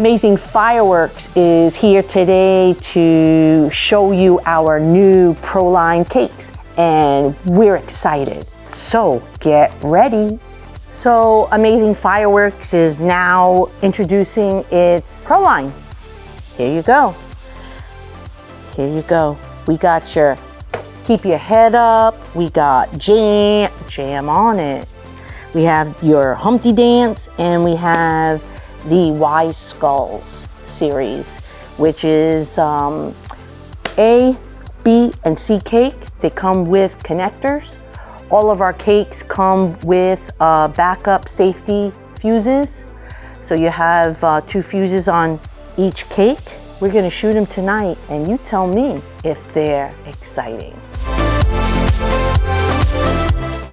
Amazing Fireworks is here today to show you our new Proline cakes, and we're excited. So get ready. So Amazing Fireworks is now introducing its Proline. Here you go. Here you go. We got your keep your head up. We got jam on it. We have your Humpty Dance, and we have the Wise Skulls series, which is A, B, and C cake. They come with connectors. All of our cakes come with backup safety fuses. So you have 2 fuses on each cake. We're gonna shoot them tonight, and you tell me if they're exciting.